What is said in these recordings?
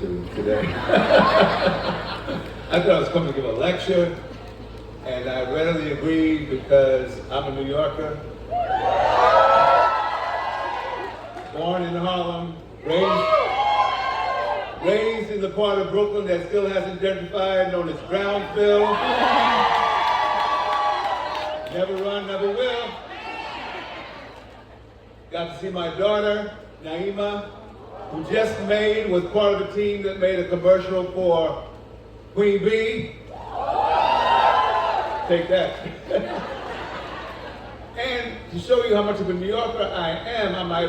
to today. I thought I was coming to give a lecture, and I readily agreed because I'm a New Yorker. Born in Harlem, raised in the part of Brooklyn that still hasn't gentrified, known as Brownsville. Never run, never will. Got to see my daughter, Naima, who just was part of a team that made a commercial for Queen Bee. Take that. And to show you how much of a New Yorker I am, on my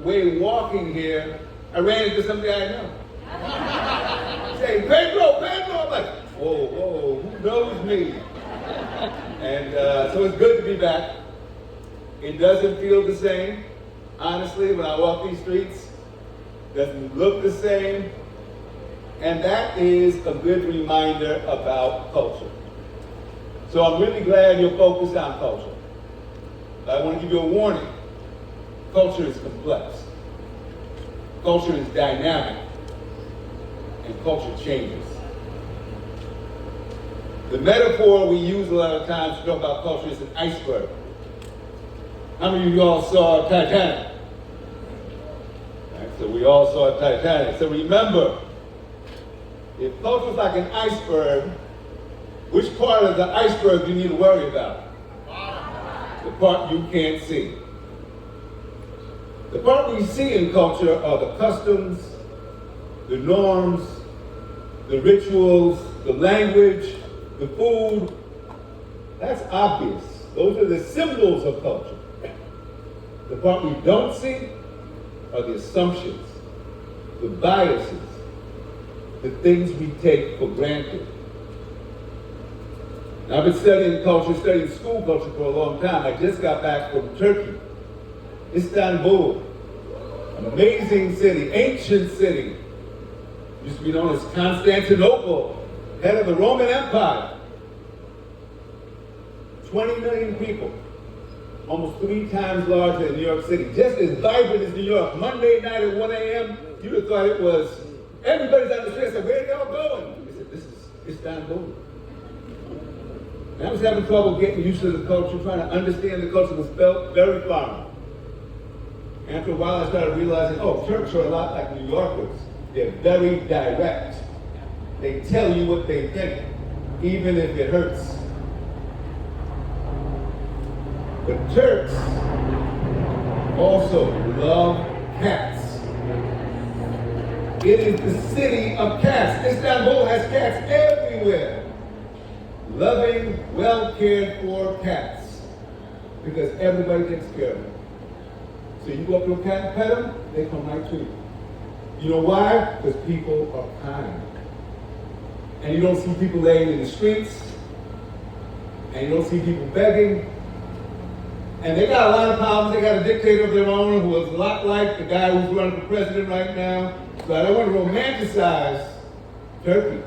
way walking here, I ran into somebody I know. Saying, Pedro! I'm like, whoa, who knows me? And so it's good to be back. It doesn't feel the same. Honestly, when I walk these streets, it doesn't look the same. And that is a good reminder about culture. So I'm really glad you're focused on culture. I want to give you a warning. Culture is complex. Culture is dynamic. And culture changes. The metaphor we use a lot of times to talk about culture is an iceberg. How many of you all saw Titanic? Right, so we all saw Titanic. So remember, if culture is like an iceberg, which part of the iceberg do you need to worry about? The part you can't see. The part we see in culture are the customs, the norms, the rituals, the language, the food. That's obvious. Those are the symbols of culture. The part we don't see are the assumptions, the biases, the things we take for granted. Now, I've been studying culture, studying school culture for a long time. I just got back from Turkey, Istanbul, an amazing city, ancient city. Used to be known as Constantinople, head of the Roman Empire. 20 million people, almost 3 times larger than New York City. Just as vibrant as New York. Monday night at 1 a.m., you'd have thought it was, everybody's on the street. I said, where are y'all going? They said, this is Istanbul. And I was having trouble getting used to the culture, trying to understand the culture. Was felt very foreign. After a while, I started realizing, Turks are a lot like New Yorkers. They're very direct. They tell you what they think, even if it hurts. But Turks also love cats. It is the city of cats. Istanbul has cats everywhere. Loving, well-cared-for cats. Because everybody takes care of them. So you go up to a cat and pet them, they come right to you. You know why? Because people are kind. And you don't see people laying in the streets. And you don't see people begging. And they got a lot of problems. They got a dictator of their own who is a lot like the guy who's running for president right now. So I don't want to romanticize Turkey.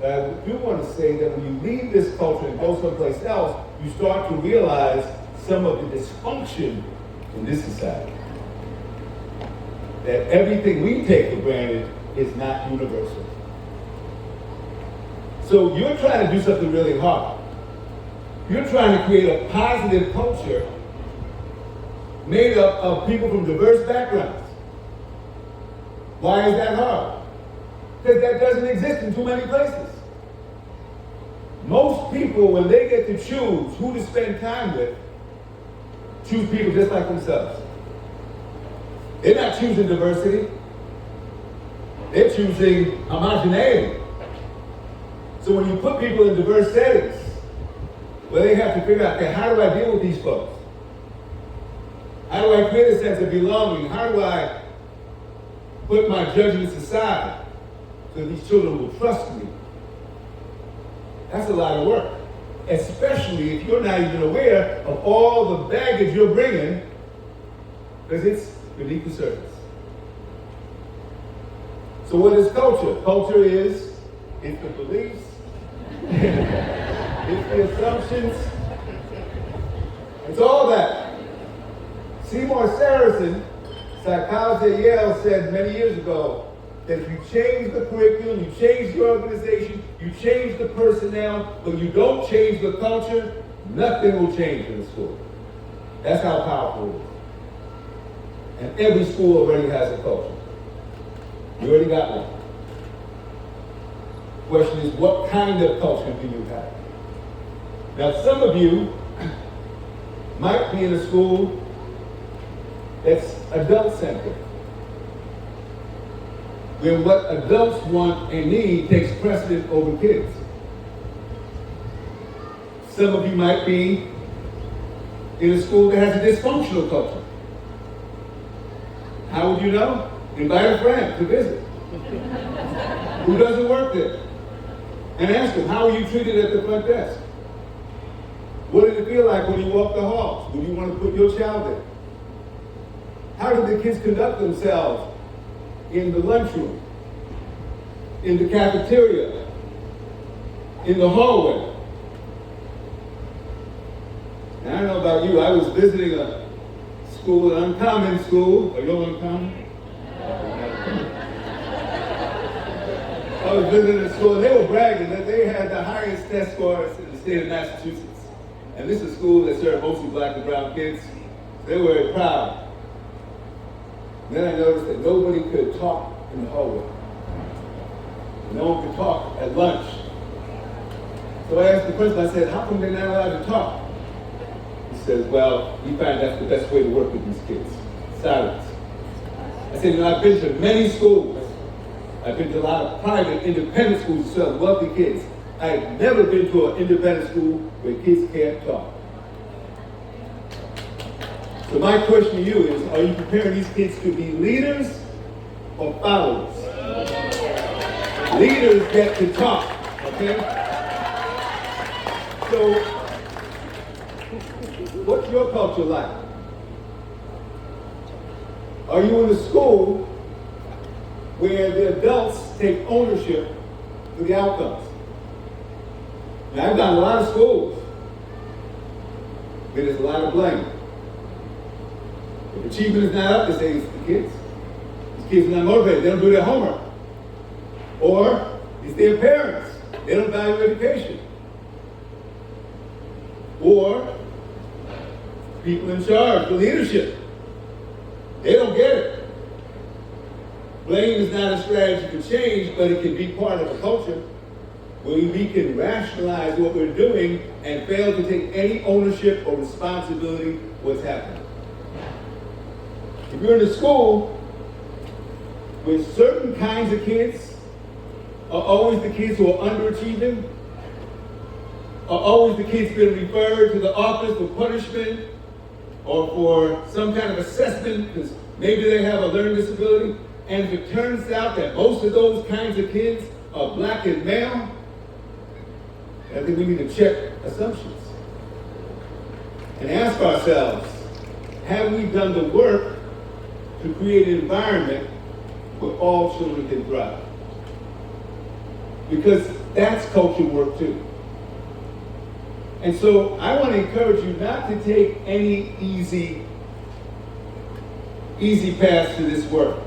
But I do want to say that when you leave this culture and go someplace else, you start to realize some of the dysfunction in this society. That everything we take for granted is not universal. So you're trying to do something really hard. You're trying to create a positive culture made up of people from diverse backgrounds. Why is that hard? Because that doesn't exist in too many places. Most people, when they get to choose who to spend time with, choose people just like themselves. They're not choosing diversity. They're choosing homogeneity. So when you put people in diverse settings, well, they have to figure out, okay, how do I deal with these folks? How do I create a sense of belonging? How do I put my judgments aside so these children will trust me? That's a lot of work, especially if you're not even aware of all the baggage you're bringing, because it's beneath the surface. So what is culture? Culture is, it's the beliefs, it's the assumptions, it's all that. Seymour Saracen, psychologist at Yale, said many years ago, that if you change the curriculum, you change the organization, you change the personnel, but you don't change the culture, nothing will change in the school. That's how powerful it is. And every school already has a culture. You already got one. The question is, what kind of culture do you have? Now, some of you might be in a school that's adult-centered, where what adults want and need takes precedent over kids. Some of you might be in a school that has a dysfunctional culture. How would you know? Invite a friend to visit who doesn't work there and ask them, how are you treated at the front desk? What did it feel like when you walked the halls? Would you want to put your child there? How did the kids conduct themselves in the lunchroom, in the cafeteria, in the hallway? And I don't know about you, I was visiting a school, an uncommon school. Are you all uncommon? I was visiting a school and they were bragging that they had the highest test scores in the state of Massachusetts. And this is a school that served mostly black and brown kids. They were very proud. And then I noticed that nobody could talk in the hallway. No one could talk at lunch. So I asked the principal, I said, how come they're not allowed to talk? He says, well, we find that's the best way to work with these kids. Silence. I said, I've been to many schools. I've been to a lot of private, independent schools that serve wealthy kids. I've never been to an independent school where kids can't talk. So my question to you is, are you preparing these kids to be leaders or followers? Leaders get to talk, okay? So, what's your culture like? Are you in a school where the adults take ownership for the outcomes? Now, I've done a lot of schools where there's a lot of blame. If achievement is not up, they say it's the kids. These kids are not motivated, they don't do their homework. Or it's their parents, they don't value education. Or people in charge, the leadership, they don't get it. Blame is not a strategy to change, but it can be part of a culture where we can rationalize what we're doing and fail to take any ownership or responsibility for what's happening. If you're in a school with certain kinds of kids are always the kids who are underachieving, are always the kids being referred to the office for punishment or for some kind of assessment because maybe they have a learning disability, and if it turns out that most of those kinds of kids are black and male, I think we need to check assumptions and ask ourselves, have we done the work to create an environment where all children can thrive? Because that's culture work too. And so I want to encourage you not to take any easy paths to this work.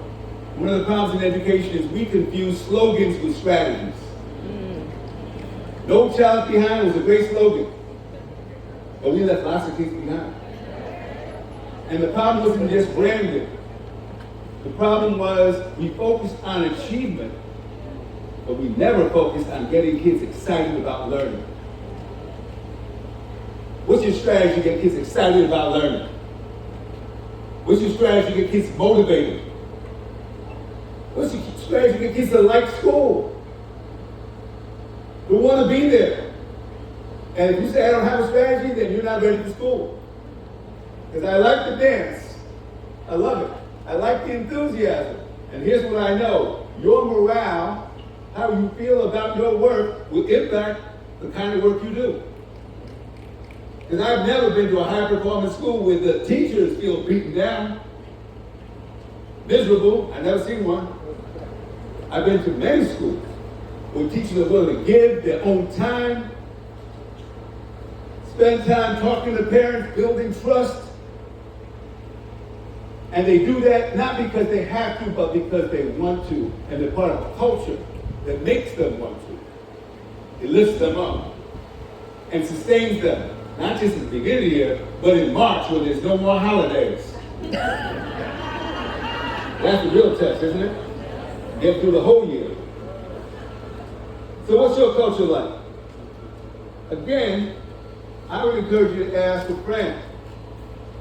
One of the problems in education is we confuse slogans with strategies. No Child Behind was a great slogan, but we left lots of kids behind. And the problem wasn't just branding. The problem was we focused on achievement, but we never focused on getting kids excited about learning. What's your strategy to get kids excited about learning? What's your strategy to get kids motivated? What's your strategy to get kids to like school? Who want to be there? And if you say I don't have a strategy, then you're not ready for school. Because I like to dance. I love it. I like the enthusiasm. And here's what I know. Your morale, how you feel about your work, will impact the kind of work you do. Because I've never been to a high-performance school where the teachers feel beaten down, miserable. I've never seen one. I've been to many schools where teachers are willing to give their own time, spend time talking to parents, building trust, And they do that not because they have to, but because they want to. And they're part of a culture that makes them want to. It lifts them up and sustains them, not just at the beginning of the year, but in March when there's no more holidays. That's the real test, isn't it? Get through the whole year. So what's your culture like? Again, I would encourage you to ask a friend.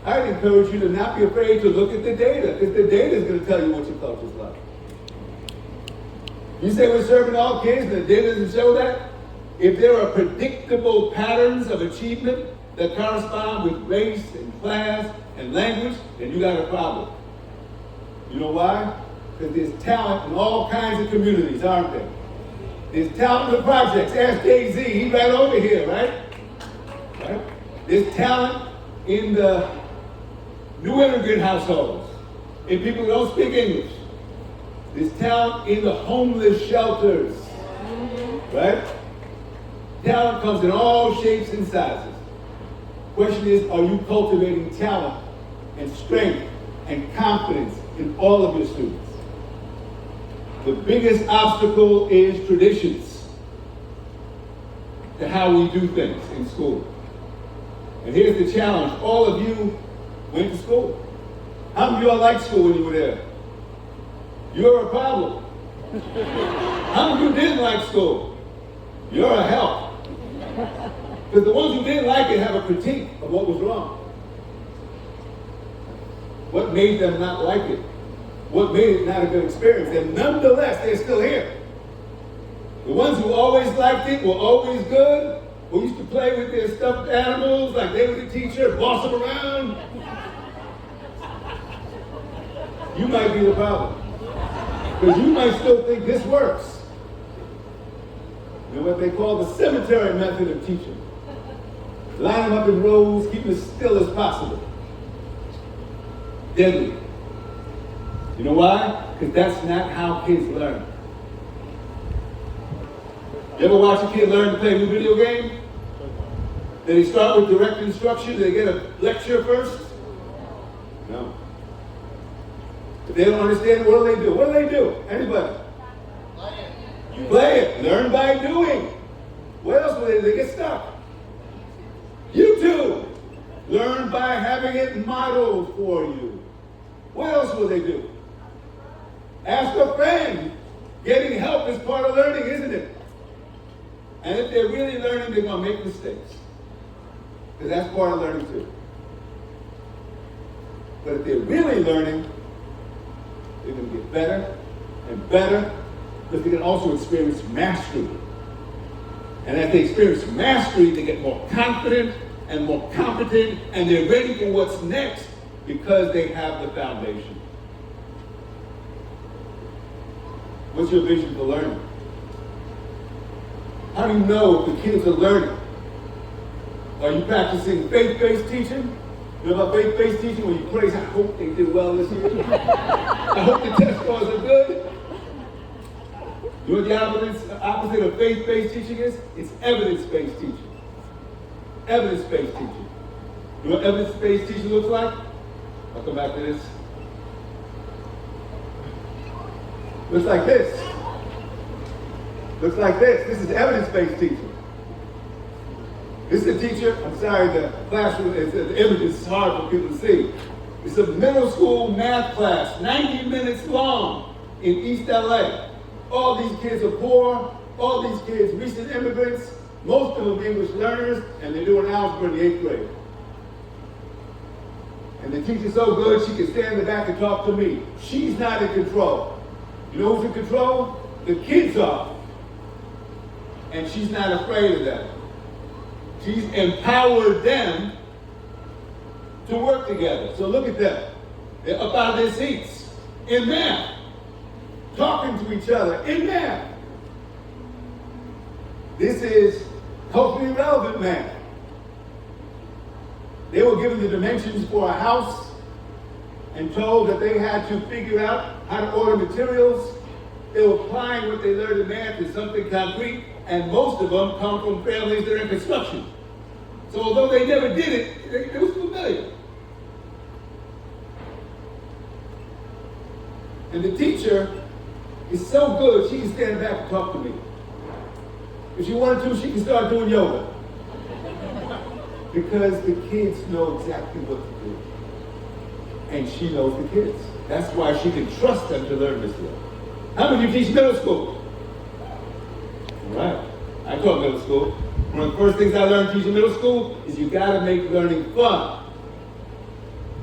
I would encourage you to not be afraid to look at the data, because the data is going to tell you what your culture's like. You say we're serving all kids and the data doesn't show that? If there are predictable patterns of achievement that correspond with race and class and language, then you got a problem. You know why? Because there's talent in all kinds of communities, aren't there? There's talent in the projects. Ask Jay-Z, he's right over here, right? There's talent in the new immigrant households, in people who don't speak English. There's talent in the homeless shelters, right? Talent comes in all shapes and sizes. Question is, are you cultivating talent and strength and confidence in all of your students? The biggest obstacle is traditions to how we do things in school. And here's the challenge. All of you went to school. How many of y'all liked school when you were there? You're a problem. How many of you didn't like school? You're a help. Because the ones who didn't like it have a critique of what was wrong. What made them not like it? What made it not a good experience? And nonetheless, they're still here. The ones who always liked it, were always good, who used to play with their stuffed animals like they were the teacher, boss them around. You might be the problem. Because you might still think this works. You know what they call the cemetery method of teaching. Line them up in rows, keep them as still as possible. Deadly. You know why? Because that's not how kids learn. You ever watch a kid learn to play a new video game? Did they start with direct instruction? Did they get a lecture first? No. If they don't understand, what do they do? What do they do? Anybody? You play it. Learn by doing. What else will they do? They get stuck. YouTube. Learn by having it modeled for you. What else will they do? Ask a friend. Getting help is part of learning, isn't it? And if they're really learning, they're going to make mistakes. Because that's part of learning too. But if they're really learning, they're going to get better and better, because they can also experience mastery. And as they experience mastery, they get more confident and more competent, and they're ready for what's next because they have the foundation. What's your vision for learning? How do you know if the kids are learning? Are you practicing faith-based teaching? You know about faith-based teaching? When you praise, I hope they did well this year. I hope the test scores are good. You know what the opposite of faith-based teaching is? It's evidence-based teaching. Evidence-based teaching. You know what evidence-based teaching looks like? I'll come back to this. Looks like this. Looks like this. This is evidence-based teaching. This is a teacher, I'm sorry, the classroom, the image is hard for people to see. It's a middle school math class, 90 minutes long in East LA. All these kids are poor, all these kids recent immigrants, most of them English learners, and they're doing algebra in the 8th grade. And the teacher's so good, she can stand in the back and talk to me. She's not in control. You know who's in control? The kids are. And she's not afraid of them. She's empowered them to work together. So look at them. They're up out of their seats in math, talking to each other in math. This is culturally relevant math. They were given the dimensions for a house and told that they had to figure out how to order materials. They were applying what they learned in math to something concrete, and most of them come from families that are in construction. So although they never did it, it was familiar. And the teacher is so good, she can stand back and talk to me. If she wanted to, she can start doing yoga. Because the kids know exactly what to do. And she knows the kids. That's why she can trust them to learn this way. How many of you teach middle school? Right. I taught middle school. One of the first things I learned teaching middle school is you gotta make learning fun.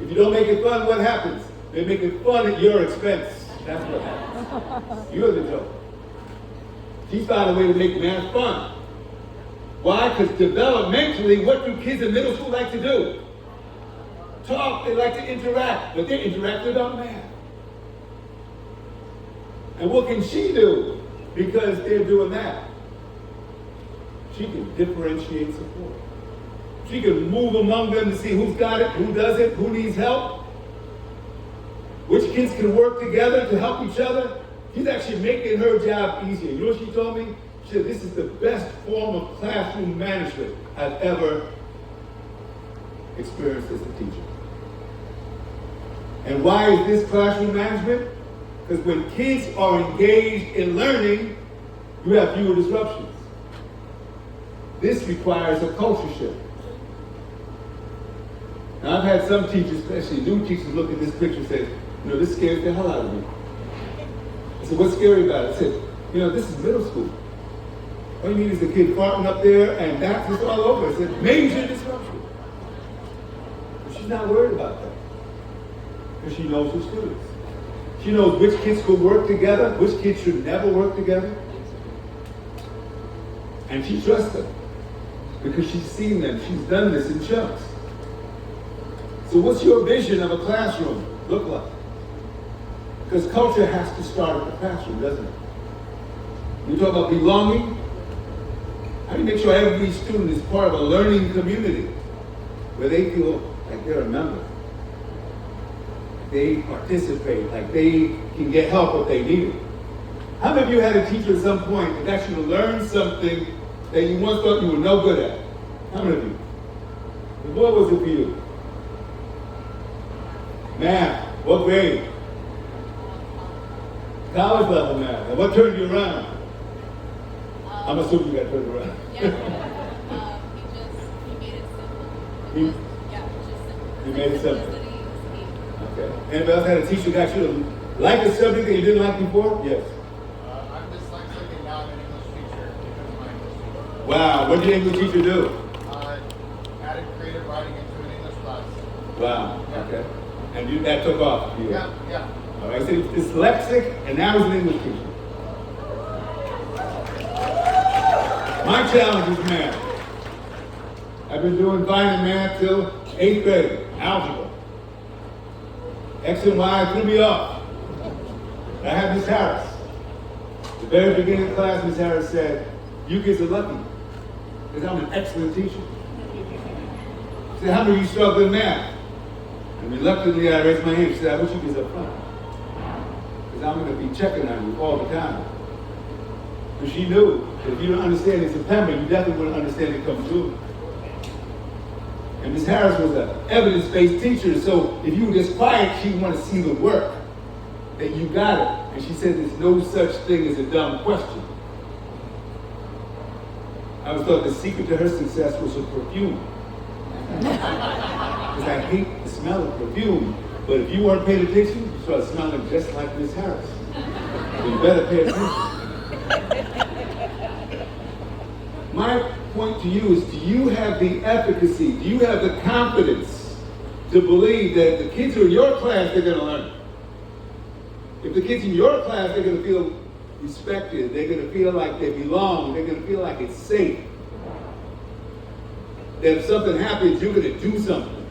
If you don't make it fun, what happens? They make it fun at your expense. That's what happens. You're the joke. She found a way to make math fun. Why? Because developmentally, what do kids in middle school like to do? Talk, they like to interact, but they interact about math. And what can she do? Because they're doing that. She can differentiate support. She can move among them to see who's got it, who doesn't, who needs help. Which kids can work together to help each other. She's actually making her job easier. You know what she told me? She said, this is the best form of classroom management I've ever experienced as a teacher. And why is this classroom management? Because when kids are engaged in learning, you have fewer disruptions. This requires a culture shift. Now, I've had some teachers, especially new teachers, look at this picture and say, you know, this scares the hell out of me. I said, what's scary about it? I said, you know, this is middle school. All you need is a kid farting up there and that's just all over. I said, major disruption. But she's not worried about that. Because she knows her students. She knows which kids could work together, which kids should never work together. And she trusts them. Because she's seen them. She's done this in chunks. So what's your vision of a classroom look like? Because culture has to start at the classroom, doesn't it? You talk about belonging. How do you make sure every student is part of a learning community where they feel like they're a member? They participate, like they can get help if they need it. How many of you had a teacher at some point that got you to learn something that you once thought you were no good at? How many of you? And what was it for you? Math. What grade? College level math. And what turned you around? I'm assuming you got turned around. Yeah, he made it simple. Just simple. He made it simple. Simplicity is key. Okay. Anybody else had a teacher who got you to like a subject that you didn't like before? Yes. I'm dyslexic and now I'm an English teacher because of my English teacher. Wow. What did your English teacher do? Added creative writing into an English class. Wow. Yeah. Okay. And that took off for you? Yeah. All right. So he's dyslexic and now he's an English teacher. My challenge is math. I've been doing fine in math till 8th grade, algebra. X and Y threw me off. I had Miss Harris. At the very beginning of class, Miss Harris said, you kids are lucky, because I'm an excellent teacher. She said, how many of you struggle in math? And reluctantly, I raised my hand. She said, I wish you kids up front, because I'm going to be checking on you all the time. Because she knew that if you don't understand in September, you definitely wouldn't understand it come June. And Ms. Harris was an evidence-based teacher, so if you were just quiet, she'd want to see the work, that you got it. And she said there's no such thing as a dumb question. I was thought the secret to her success was her perfume. Because I hate the smell of perfume. But if you weren't paying attention, you started smelling just like Ms. Harris. So you better pay attention. My point to you is, do you have the efficacy, do you have the confidence to believe that the kids who are in your class, they're going to learn? If the kids in your class, they're going to feel respected, they're going to feel like they belong, they're going to feel like it's safe. That if something happens, you're going to do something.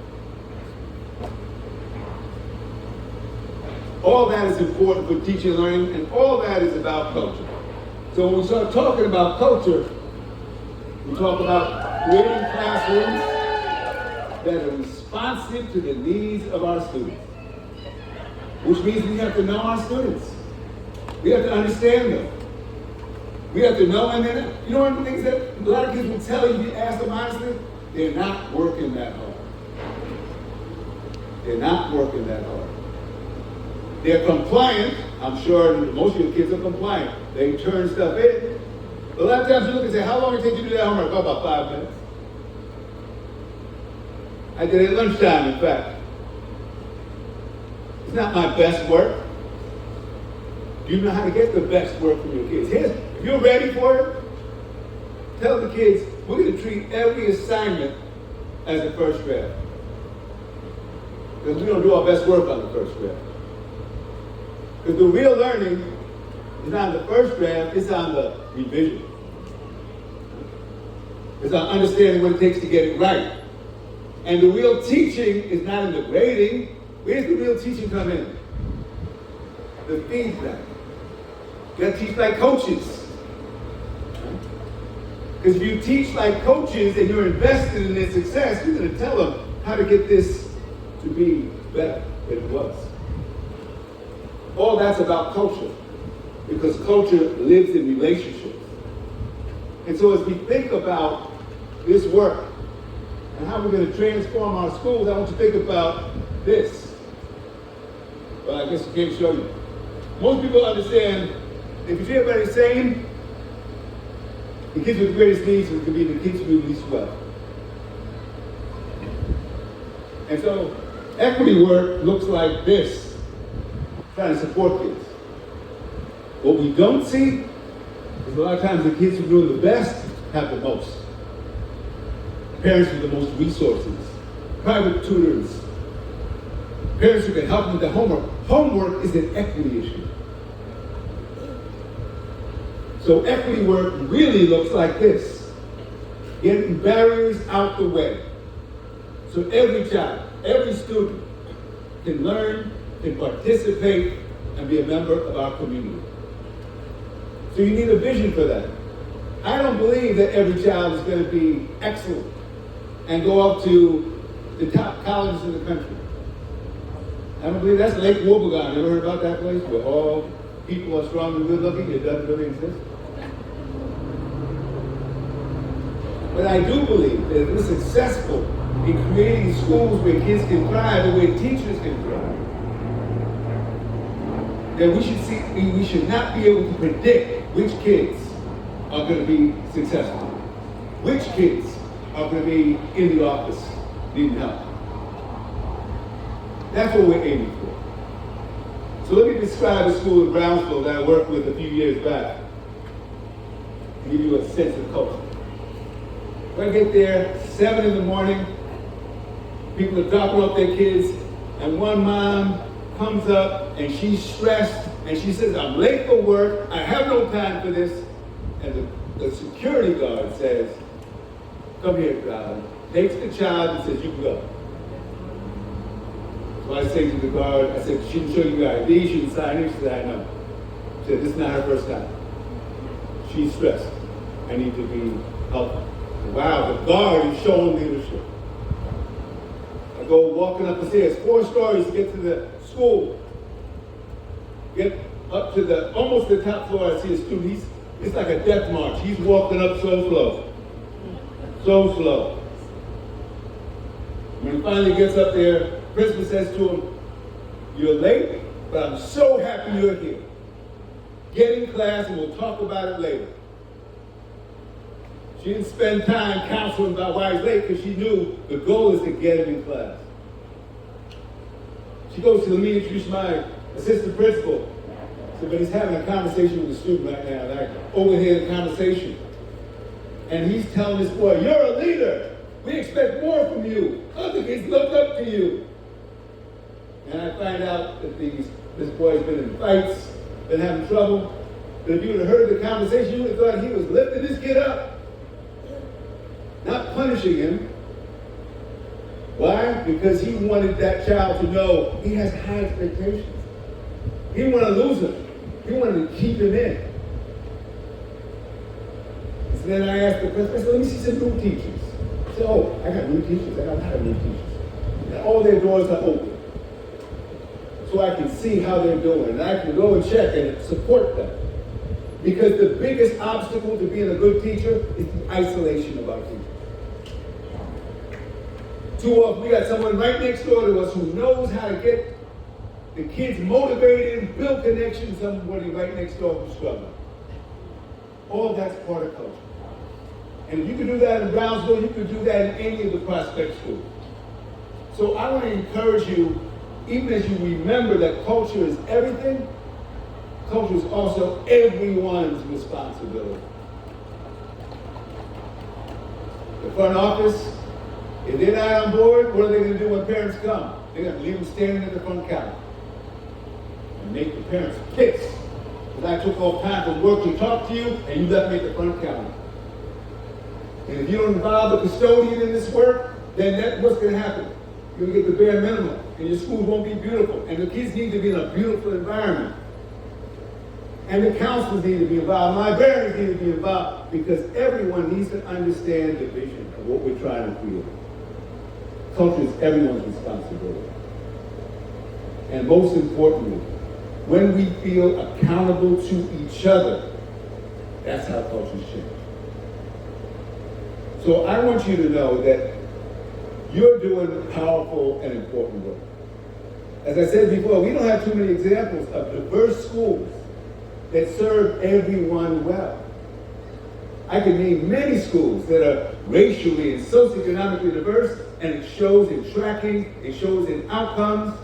All that is important for teaching and learning, and all that is about culture. So when we start talking about culture, we talk about creating classrooms that are responsive to the needs of our students. Which means we have to know our students. We have to understand them. We have to know, and then, you know, one of the things that a lot of kids will tell you, if you ask them honestly, they're not working that hard. They're not working that hard. They're compliant, I'm sure most of your kids are compliant. They turn stuff in. A lot of times you look and say, how long did it take you to do that homework? Oh, about 5 minutes. I did it at lunchtime, in fact. It's not my best work. You know how to get the best work from your kids. Here's, if you're ready for it, tell the kids, we're going to treat every assignment as a first draft. Because we don't do our best work on the first draft. Because the real learning is not the first draft, it's on the revision. It's on understanding what it takes to get it right. And the real teaching is not in the grading. Where's the real teaching come in? The feedback. You got to teach like coaches. Because if you teach like coaches and you're invested in their success, you're going to tell them how to get this to be better than it was. All that's about culture. Because culture lives in relationships. And so as we think about this work and how we're going to transform our schools, I want you to think about this. Well, I guess I can't show you. Most people understand if you see everybody the same, the kids with the greatest needs are going to be the kids who do least well. And so equity work looks like this, trying to support kids. What we don't see is a lot of times the kids who are doing the best have the most. Parents with the most resources, private tutors, parents who can help them with their homework. Homework is an equity issue. So equity work really looks like this. Getting barriers out the way. So every child, every student can learn, can participate, and be a member of our community. So you need a vision for that. I don't believe that every child is going to be excellent and go up to the top colleges in the country. I don't believe that's Lake Wobegon. You ever heard about that place where all people are strong and good looking? It doesn't really exist. But I do believe that if we're successful in creating schools where kids can thrive and where teachers can thrive, then we should not be able to predict which kids are going to be successful, which kids are going to be in the office needing help. That's what we're aiming for. So let me describe a school in Brownsville that I worked with a few years back to give you a sense of culture. When I get there, 7 in the morning, people are dropping off their kids, and one mom comes up and she's stressed and she says, I'm late for work, I have no time for this. And the security guard says, come here, child. Takes the child and says, you can go. So I say to the guard, I said, she didn't show you your ID, she didn't sign it. She said, I know. She said, this is not her first time. She's stressed. I need to be helpful. Wow, the guard is showing leadership. I go walking up the stairs, 4 stories to get to the school. Get up to the, almost the top floor, I see a student. It's like a death march. He's walking up so slow. So slow. When he finally gets up there, principal says to him, you're late, but I'm so happy you're here. Get in class and we'll talk about it later. She didn't spend time counseling about why he's late because she knew the goal is to get him in class. She goes to me and introduce my assistant principal. I said, but he's having a conversation with a student right now, and I overhear the conversation. And he's telling this boy, you're a leader. We expect more from you. Other kids look up to you. And I find out that this boy's been in fights, been having trouble. But if you would have heard the conversation, you would have thought he was lifting this kid up. Not punishing him. Why? Because he wanted that child to know he has high expectations. He didn't want to lose him. He wanted to keep him in. So then I asked the principal, I said, let me see some new teachers. I said, oh, I got new teachers. I got a lot of new teachers. And all their doors are open. So I can see how they're doing. And I can go and check and support them. Because the biggest obstacle to being a good teacher is the isolation of our teachers. Too often we got someone right next door to us who knows how to get the kids motivated, build connections, somebody right next door who's struggling. All that's part of culture. And if you can do that in Brownsville, you can do that in any of the prospect schools. So I want to encourage you, even as you remember that culture is everything, culture is also everyone's responsibility. The front office, if they're not on board, what are they going to do when parents come? They're going to leave them standing at the front counter and make the parents pissed. Because I took off time from work to talk to you, and you left me at the front counter. And if you don't involve the custodian in this work, then that's what's going to happen. You're going to get the bare minimum, and your schools won't be beautiful. And the kids need to be in a beautiful environment. And the counselors need to be involved, librarians need to be involved, because everyone needs to understand the vision of what we're trying to create. Culture is everyone's responsibility. And most importantly, when we feel accountable to each other, that's how cultures change. So I want you to know that you're doing powerful and important work. As I said before, we don't have too many examples of diverse schools that serve everyone well. I can name many schools that are racially and socioeconomically diverse, and it shows in tracking, it shows in outcomes.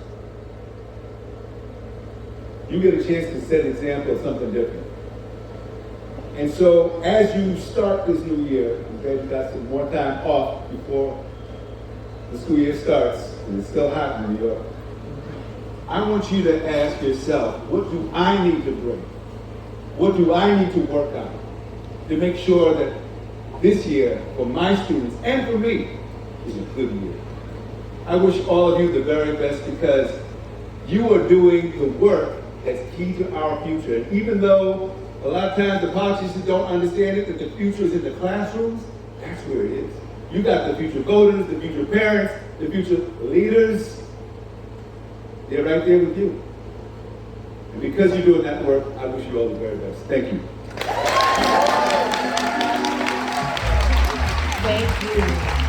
You get a chance to set an example of something different. And so as you start this new year, I'm glad you got some more time off before the school year starts, and it's still hot in New York. I want you to ask yourself, what do I need to bring? What do I need to work on to make sure that this year, for my students and for me, is a good year? I wish all of you the very best, because you are doing the work that's key to our future. And even though a lot of times the politicians don't understand it, that the future is in the classrooms, that's where it is. You got the future voters, the future parents, the future leaders. They're right there with you. And because you're doing that work, I wish you all the very best. Thank you. Thank you.